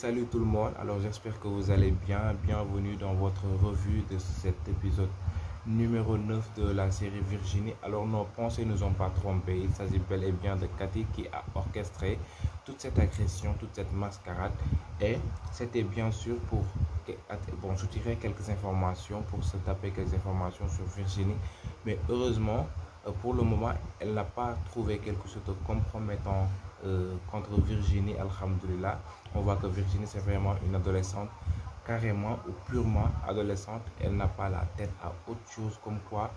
Salut tout le monde, alors j'espère que vous allez bien. Bienvenue dans votre revue de cet épisode numéro 9 de la série Virginie. Alors nos pensées ne nous ont pas trompés, il s'agit bel et bien de Cathy qui a orchestré toute cette agression, toute cette mascarade. Et c'était bien sûr pour, bon, je dirais quelques informations, pour se taper quelques informations sur Virginie. Mais heureusement, pour le moment, elle n'a pas trouvé quelque chose de compromettant contre Virginie, alhamdulillah. On voit que Virginie, c'est vraiment une adolescente, carrément ou purement adolescente. Elle n'a pas la tête à autre chose, comme quoi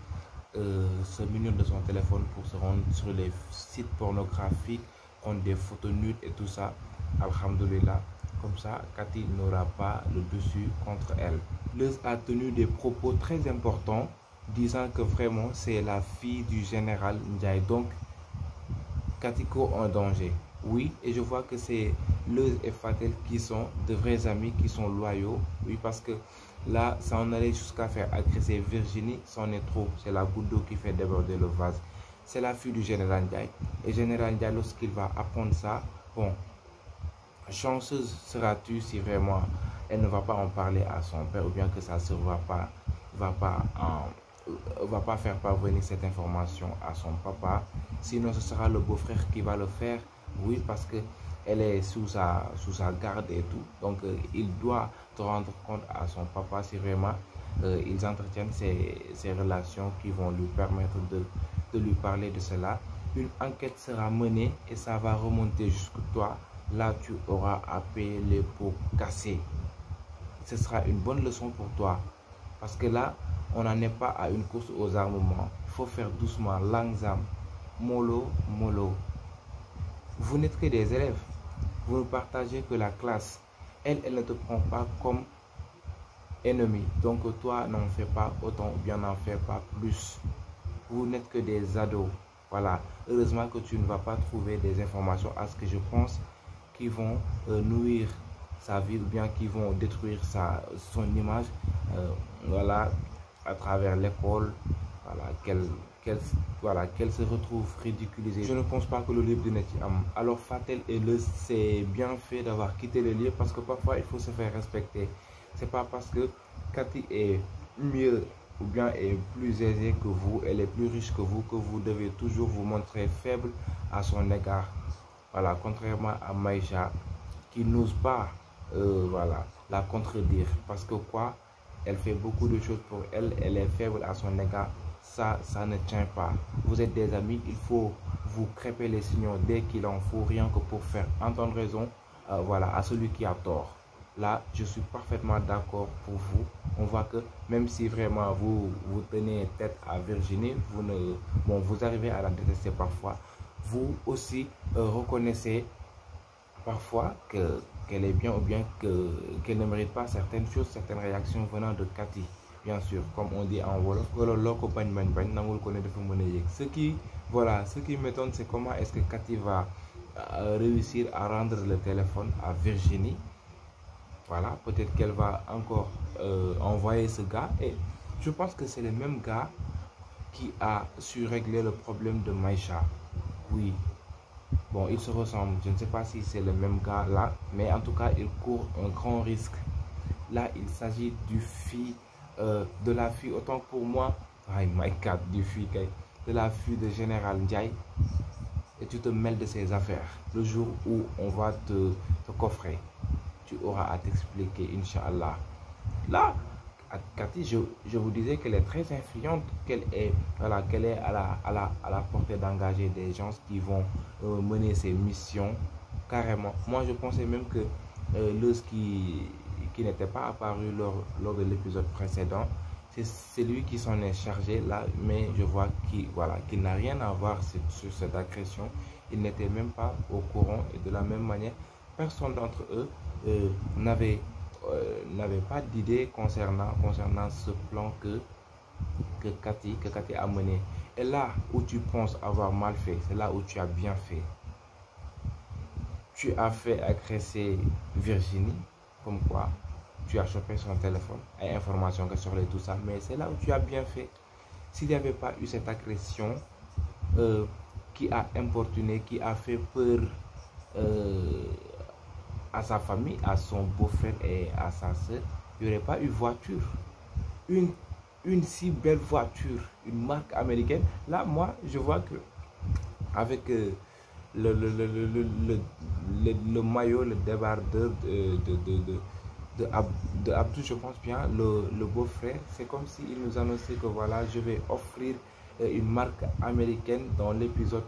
se munir de son téléphone pour se rendre sur les sites pornographiques, prendre des photos nudes et tout ça. Alhamdulillah. Comme ça, Cathy n'aura pas le dessus contre elle. Leuz a tenu des propos très importants, disant que vraiment c'est la fille du général Ndiaye. Donc, Cathy court un danger. Oui, et je vois que c'est Leuz et Fatel qui sont de vrais amis, qui sont loyaux. Oui, parce que là, ça en allait jusqu'à faire agresser Virginie, c'en est trop. C'est la goutte d'eau qui fait déborder le vase. C'est la fille du général Ndiaye. Et général Ndiaye, lorsqu'il va apprendre ça, bon, chanceuse seras-tu si vraiment elle ne va pas en parler à son père, ou bien que sa sœur va pas faire parvenir cette information à son papa. Sinon, ce sera le beau-frère qui va le faire. Oui, parce que elle est sous sa garde et tout. Donc, il doit te rendre compte à son papa si vraiment ils entretiennent ces relations qui vont lui permettre de lui parler de cela. Une enquête sera menée et ça va remonter jusqu'à toi. Là, tu auras à payer les pots cassés. Ce sera une bonne leçon pour toi. Parce que là, on n'en est pas à une course aux armements. Il faut faire doucement, langzam, mollo, mollo. Vous n'êtes que des élèves. Vous ne partagez que la classe. Elle ne te prend pas comme ennemi. Donc toi, n'en fais pas autant ou bien n'en fais pas plus. Vous n'êtes que des ados. Voilà. Heureusement que tu ne vas pas trouver des informations à ce que je pense qui vont nuire sa vie ou bien qui vont détruire son image. Voilà, à travers l'école. Voilà, qu'elle se retrouve ridiculisée. Je ne pense pas que le livre de Neti Am. Alors Fatel et Leuz, c'est bien fait d'avoir quitté le livre parce que parfois il faut se faire respecter. C'est pas parce que Cathy est mieux ou bien est plus aisée que vous, elle est plus riche que vous devez toujours vous montrer faible à son égard. Voilà, contrairement à Maïcha qui n'ose pas voilà, la contredire parce que quoi, elle fait beaucoup de choses pour elle, elle est faible à son égard. Ça ne tient pas. Vous êtes des amis, il faut vous crêper les signaux dès qu'il en faut, rien que pour faire entendre raison voilà, à celui qui a tort. Là, je suis parfaitement d'accord pour vous. On voit que même si vraiment vous tenez tête à Virginie, vous arrivez à la détester parfois. Vous aussi reconnaissez parfois qu'elle est bien ou bien qu'elle ne mérite pas certaines choses, certaines réactions venant de Cathy. Bien sûr, comme on dit en Wolof, ce qui m'étonne, c'est comment est-ce que Cathy va réussir à rendre le téléphone à Virginie. Voilà, peut-être qu'elle va encore envoyer ce gars. Et je pense que c'est le même gars qui a su régler le problème de Maïcha. Oui. Bon, ils se ressemblent. Je ne sais pas si c'est le même gars là, mais en tout cas, il court un grand risque. Là, il s'agit de la fille, autant pour moi, oh my God, de la fille de Général Ndiaye. Et tu te mêles de ses affaires. Le jour où on va te coffrer, tu auras à t'expliquer, Inch'Allah. Là, Cathy, je vous disais qu'elle est très influente, qu'elle est à la portée d'engager des gens qui vont mener ses missions carrément. Moi, je pensais même que Leuz qui n'était pas apparu lors de l'épisode précédent, c'est lui qui s'en est chargé là, mais je vois qu'il n'a rien à voir sur cette agression. Il n'était même pas au courant et de la même manière, personne d'entre eux n'avait pas d'idée concernant ce plan que Cathy a mené. Et là où tu penses avoir mal fait, c'est là où tu as bien fait. Tu as fait agresser Virginie, comme quoi tu as chopé son téléphone et information que sur les tout ça, mais c'est là où tu as bien fait. S'il n'y avait pas eu cette agression qui a importuné, qui a fait peur à sa famille, à son beau-frère et à sa soeur, il n'y aurait pas eu voiture. Une si belle voiture, une marque américaine. Là, moi, je vois que avec le maillot, le débardeur de Abdou, je pense bien, le beau-frère, c'est comme s'il nous annonçait que voilà, je vais offrir une marque américaine dans l'épisode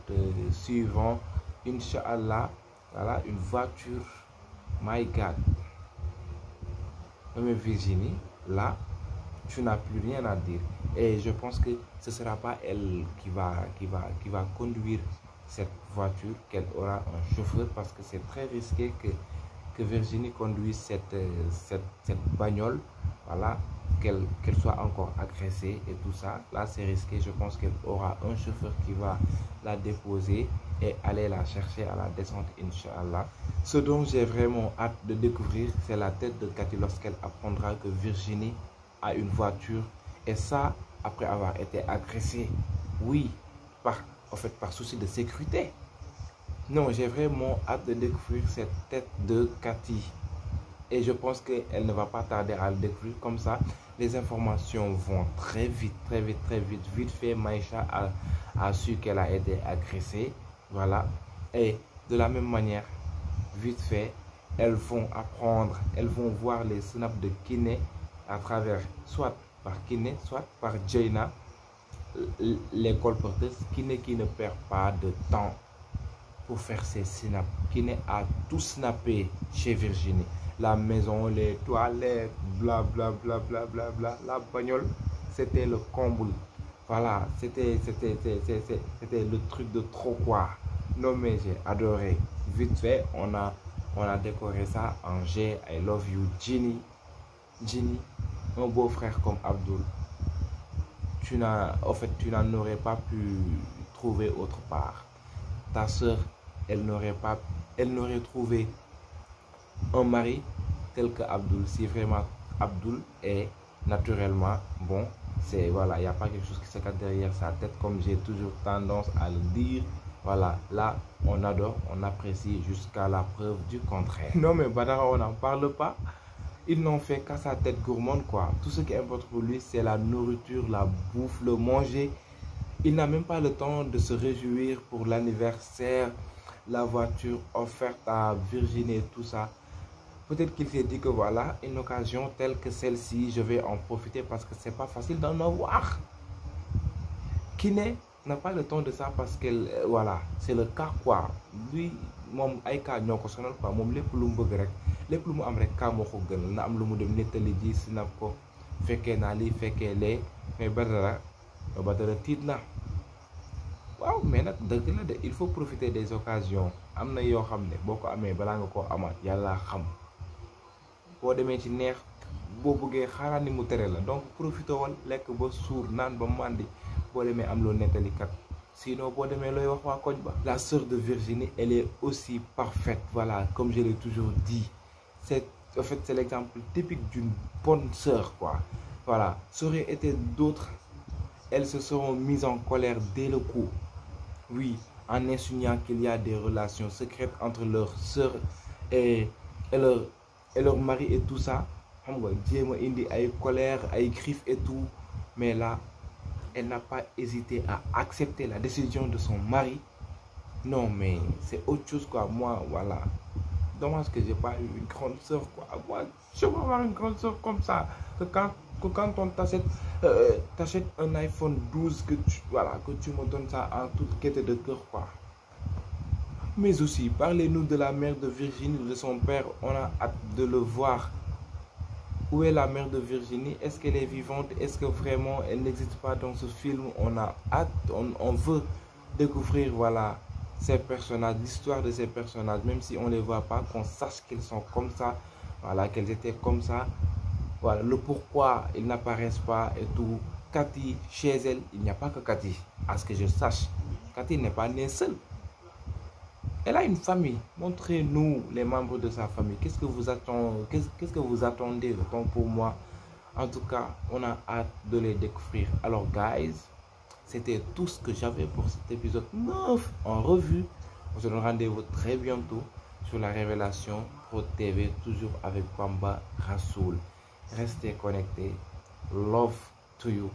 suivant, Inch'Allah, voilà, une voiture, my God. Mais Virginie, là, tu n'as plus rien à dire. Et je pense que ce ne sera pas elle qui va conduire cette voiture, qu'elle aura un chauffeur, parce que c'est très risqué que Virginie conduise cette bagnole, voilà, qu'elle soit encore agressée et tout ça. Là, c'est risqué. Je pense qu'elle aura un chauffeur qui va la déposer et aller la chercher à la descente, Inch'Allah. Ce dont j'ai vraiment hâte de découvrir, c'est la tête de Cathy lorsqu'elle apprendra que Virginie a une voiture, et ça après avoir été agressée, oui, par souci de sécurité. Non, j'ai vraiment hâte de découvrir cette tête de Cathy, et je pense qu'elle ne va pas tarder à le découvrir. Comme ça, les informations vont très vite, très vite, très vite. Vite fait, Maïcha a su qu'elle a été agressée, voilà, et de la même manière, vite fait, elles vont apprendre, elles vont voir les snaps de Kiné à travers, soit par Kiné, soit par Jaina, les colporteuses. Kiné qui ne perd pas de temps pour faire ses snaps. Kiné a tout snappé chez Virginie. La maison, les toilettes, bla bla bla bla bla bla, la bagnole, c'était le comble. Voilà, c'était le truc de trop quoi. Non mais j'ai adoré. Vite fait, on a décoré ça en G, I love you, Ginny. Ginny, un beau frère comme Abdul, tu n'en aurais pas pu trouver autre part. Ta soeur, elle n'aurait trouvé un mari tel que Abdul. Si vraiment Abdul est naturellement bon, c'est voilà, il n'y a pas quelque chose qui se cache derrière sa tête, comme j'ai toujours tendance à le dire. Voilà, là, on adore, on apprécie jusqu'à la preuve du contraire. Non mais Badara, on n'en parle pas. Il n'en fait qu'à sa tête gourmande, quoi. Tout ce qui importe pour lui, c'est la nourriture, la bouffe, le manger. Il n'a même pas le temps de se réjouir pour l'anniversaire, la voiture offerte à Virginie et tout ça. Peut-être qu'il s'est dit que voilà, une occasion telle que celle-ci, je vais en profiter parce que c'est pas facile d'en avoir. Kiné n'a pas le temps de ça parce que voilà, c'est le cas quoi. Lui, moom ay cas ñoo ko sonal quoi. Moom lépp lu mu bëgg rek, lépp lu mu am rek cas moo ko gënal. Na am lu mu dem nettali ji snap ko, fekkee naa lii fekkee lee. Mais Badara tiit na. Waaw mais nag dëgg la de, il faut profiter des occasions. Am na yoo xam ne boo ko amee balaa nga koo amaat yàlla xam. Boo demee ci neex, boo bëggee xaaral ni mu tere la. Donc profité wal lekk ba suur, naan ba màndi. Boo demee am loo nettali kat. Sinon boo demee looy wax waa koñ ba. La sœur de Virginie, elle est aussi parfaite. Voilà, comme je l'ai toujours dit. En fait, c'est l'exemple typique d'une bonne sœur, quoi. Voilà, ça aurait été d'autres, elles se seront mises en colère dès le coup. Oui, en insinuant qu'il y a des relations secrètes entre leur sœur et leur mari et tout ça. Xam nga, jéem a indi ay colère, ay griffes et tout. Mais là, elle n'a pas hésité à accepter la décision de son mari. Non, mais c'est autre chose, quoi. Moi, voilà. Dommage que j'ai pas eu une grande soeur, quoi. Moi, je veux avoir une grande soeur comme ça. Que quand on t'achète un iPhone 12, que tu me donnes ça en toute quête de cœur, quoi. Mais aussi, parlez-nous de la mère de Virginie, de son père. On a hâte de le voir. Où est la mère de Virginie? Est-ce qu'elle est vivante? Est-ce que vraiment elle n'existe pas dans ce film? On a hâte, on veut découvrir, voilà, ces personnages, l'histoire de ces personnages, même si on ne les voit pas, qu'on sache qu'ils sont comme ça, voilà, qu'elles étaient comme ça, voilà, le pourquoi ils n'apparaissent pas et tout. Cathy, chez elle, il n'y a pas que Cathy, à ce que je sache. Cathy n'est pas née seule. Elle a une famille. Montrez-nous les membres de sa famille. Qu'est-ce que vous attendez? Donc pour moi, en tout cas, on a hâte de les découvrir. Alors, guys, c'était tout ce que j'avais pour cet épisode 9 en revue. On se donne rendez-vous très bientôt sur la Révélation Pro TV, toujours avec Bamba Rassoul. Restez connectés. Love to you.